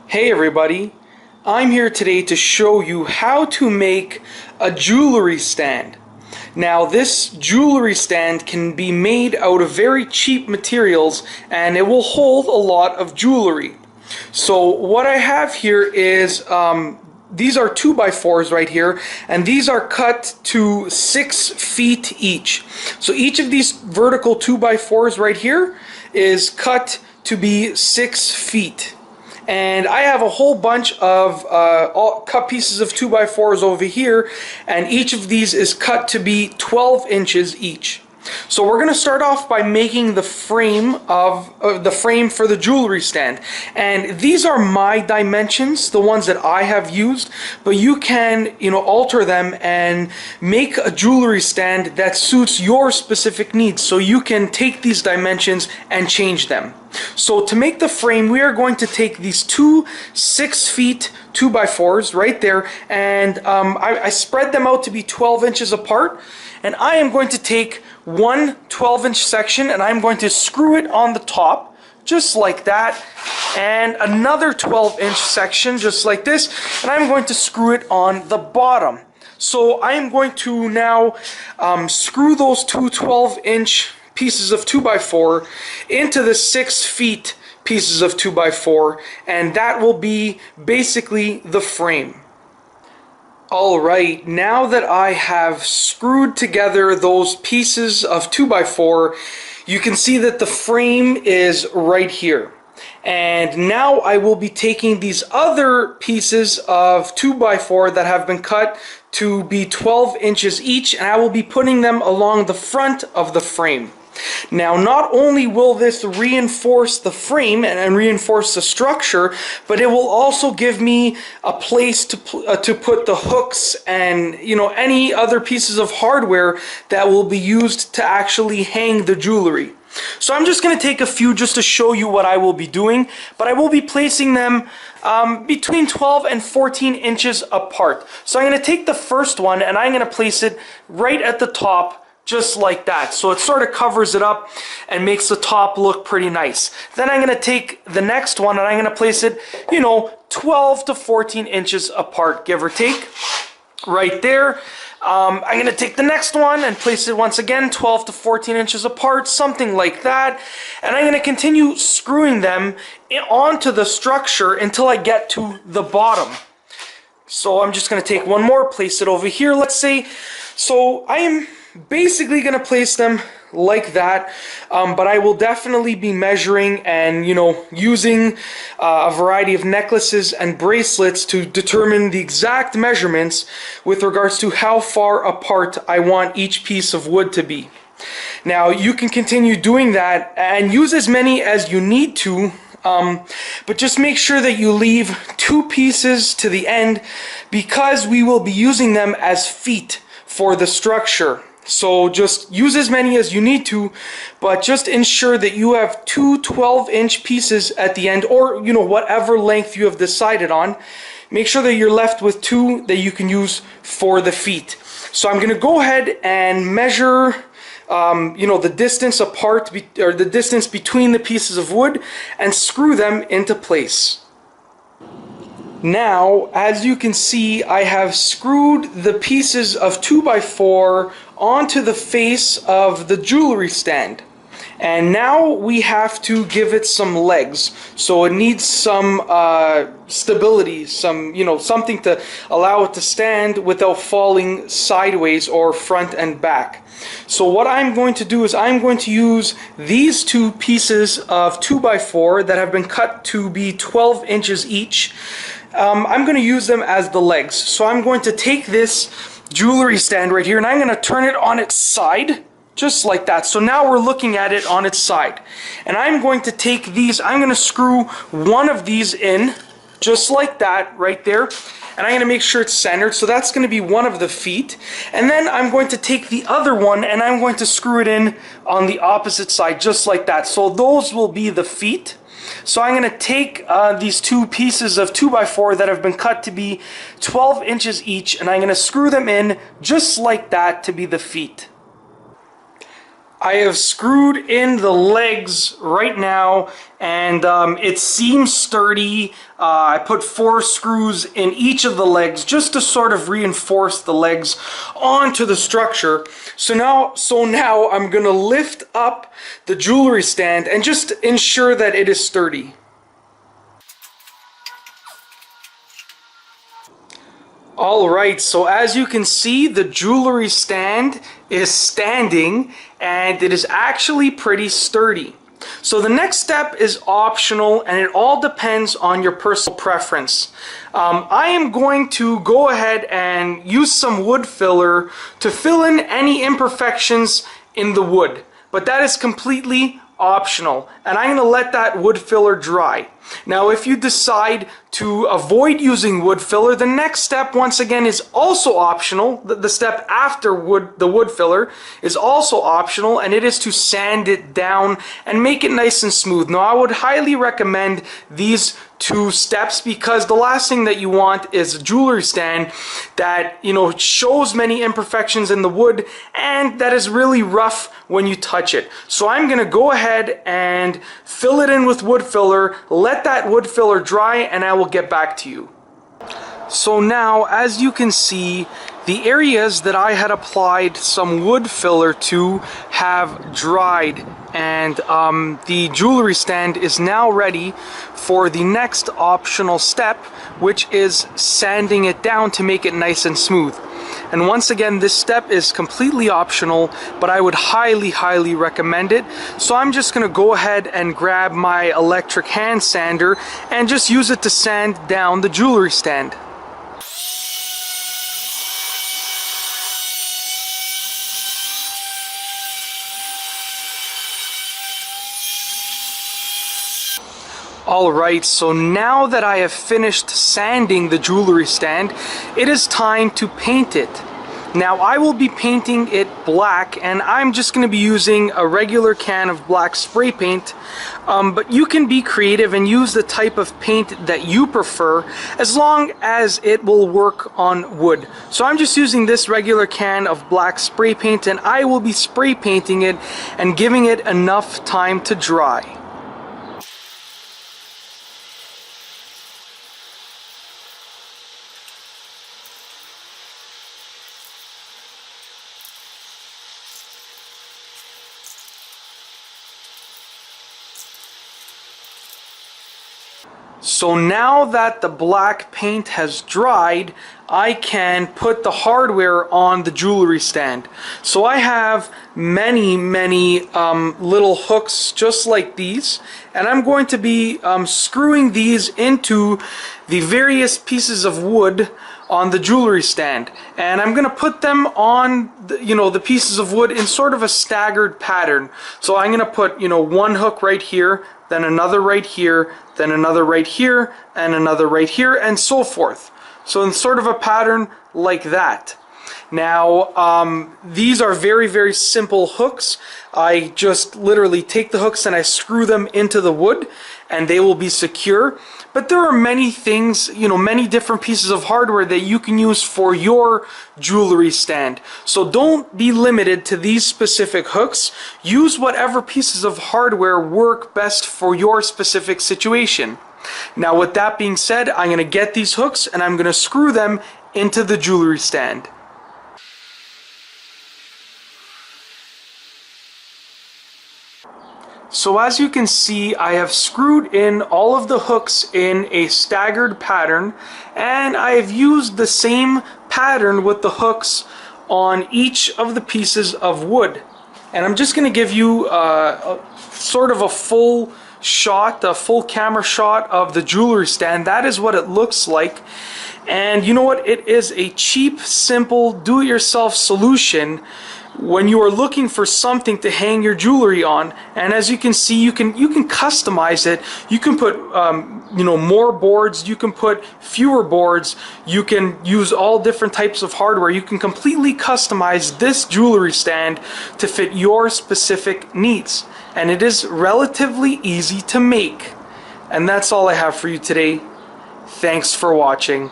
Hey everybody, I'm here today to show you how to make a jewelry stand. Now this jewelry stand can be made out of very cheap materials and it will hold a lot of jewelry. So what I have here is these are 2x4s right here, and these are cut to 6 feet each. So each of these vertical 2x4s right here is cut to be 6 feet. And I have a whole bunch of cut pieces of 2x4s over here, and each of these is cut to be 12 inches each. So we're going to start off by making the frame for the jewelry stand. And these are my dimensions, the ones that I have used, but you can, alter them and make a jewelry stand that suits your specific needs. So you can take these dimensions and change them. So to make the frame, we are going to take these two 6 feet 2x4s right there, and I spread them out to be 12 inches apart. And I am going to take one 12-inch section and I'm going to screw it on the top, just like that, and another 12-inch section, just like this, and I'm going to screw it on the bottom. So I am going to now screw those two 12-inch pieces of 2x4 into the 6 feet pieces of 2x4, and that will be basically the frame. Alright, now that I have screwed together those pieces of 2x4, you can see that the frame is right here. And now I will be taking these other pieces of 2x4 that have been cut to be 12 inches each, and I will be putting them along the front of the frame. Now, not only will this reinforce the frame and reinforce the structure, but it will also give me a place to put the hooks and any other pieces of hardware that will be used to actually hang the jewelry. So I'm just going to take a few just to show you what I will be doing, but I will be placing them between 12 and 14 inches apart. So I'm going to take the first one and I'm going to place it right at the top, just like that. So it sort of covers it up and makes the top look pretty nice. Then I'm going to take the next one and I'm going to place it, 12 to 14 inches apart, give or take, right there. I'm going to take the next one and place it once again 12 to 14 inches apart, something like that. And I'm going to continue screwing them onto the structure until I get to the bottom. So I'm just going to take one more, place it over here, let's say. So I am basically going to place them like that, but I will definitely be measuring and using a variety of necklaces and bracelets to determine the exact measurements with regards to how far apart I want each piece of wood to be. Now you can continue doing that and use as many as you need to, but just make sure that you leave 2 pieces to the end because we will be using them as feet for the structure. So just use as many as you need to, but just ensure that you have 2 12-inch pieces at the end, or whatever length you have decided on. Make sure that you're left with 2 that you can use for the feet. So I'm going to go ahead and measure the distance apart, or the distance between the pieces of wood, and screw them into place. Now, as you can see, I have screwed the pieces of 2x4 onto the face of the jewelry stand. And now we have to give it some legs. So it needs some stability, something to allow it to stand without falling sideways or front and back. So what I'm going to do is I'm going to use these 2 pieces of 2x4 that have been cut to be 12 inches each. I'm going to use them as the legs. So I'm going to take this jewelry stand right here and I'm going to turn it on its side, just like that. So now we're looking at it on its side. And I'm going to take these, I'm going to screw one of these in, just like that, right there. And I'm going to make sure it's centered. So that's going to be one of the feet. And then I'm going to take the other one and I'm going to screw it in on the opposite side, just like that. So those will be the feet. So I'm going to take these 2 pieces of 2x4 that have been cut to be 12 inches each, and I'm going to screw them in just like that to be the feet. I have screwed in the legs right now, and it seems sturdy. I put 4 screws in each of the legs just to sort of reinforce the legs onto the structure. So now I'm gonna lift up the jewelry stand and just ensure that it is sturdy. Alright, so as you can see, the jewelry stand is standing and it is actually pretty sturdy. So the next step is optional and it all depends on your personal preference. I am going to go ahead and use some wood filler to fill in any imperfections in the wood, but that is completely optional, and I'm going to let that wood filler dry. Now if you decide to avoid using wood filler, the next step once again is also optional. The step after the wood filler is also optional, and it is to sand it down and make it nice and smooth. Now I would highly recommend these 2 steps because the last thing that you want is a jewelry stand that, you know, shows many imperfections in the wood and that is really rough when you touch it. So I'm going to go ahead and fill it in with wood filler, let that wood filler dry, and I will get back to you. So now, as you can see, the areas that I had applied some wood filler to have dried, and the jewelry stand is now ready for the next optional step, which is sanding it down to make it nice and smooth. And once again, this step is completely optional, but I would highly recommend it. So I'm just going to go ahead and grab my electric hand sander and just use it to sand down the jewelry stand. Alright, so now that I have finished sanding the jewelry stand, it is time to paint it. Now I will be painting it black, and I'm just going to be using a regular can of black spray paint, but you can be creative and use the type of paint that you prefer as long as it will work on wood. So I'm just using this regular can of black spray paint, and I will be spray painting it and giving it enough time to dry. So now that the black paint has dried, I can put the hardware on the jewelry stand. So I have many little hooks just like these, and I'm going to be screwing these into the various pieces of wood on the jewelry stand, and I'm gonna put them on the pieces of wood in sort of a staggered pattern. So I'm gonna put one hook right here, then another right here, then another right here, and another right here, and so forth. So in sort of a pattern like that. Now these are very simple hooks. I just literally take the hooks and I screw them into the wood and they will be secure. But there are many things, many different pieces of hardware that you can use for your jewelry stand. So don't be limited to these specific hooks. Use whatever pieces of hardware work best for your specific situation. Now with that being said, I'm going to get these hooks and I'm going to screw them into the jewelry stand. So as you can see, I have screwed in all of the hooks in a staggered pattern, and I have used the same pattern with the hooks on each of the pieces of wood. And I'm just going to give you sort of a full shot, a full camera shot of the jewelry stand. That is what it looks like. And you know what? It is a cheap, simple, do-it-yourself solution when you are looking for something to hang your jewelry on. And as you can see, you can customize it. You can put more boards, you can put fewer boards, you can use all different types of hardware. You can completely customize this jewelry stand to fit your specific needs, and it is relatively easy to make. And that's all I have for you today. Thanks for watching.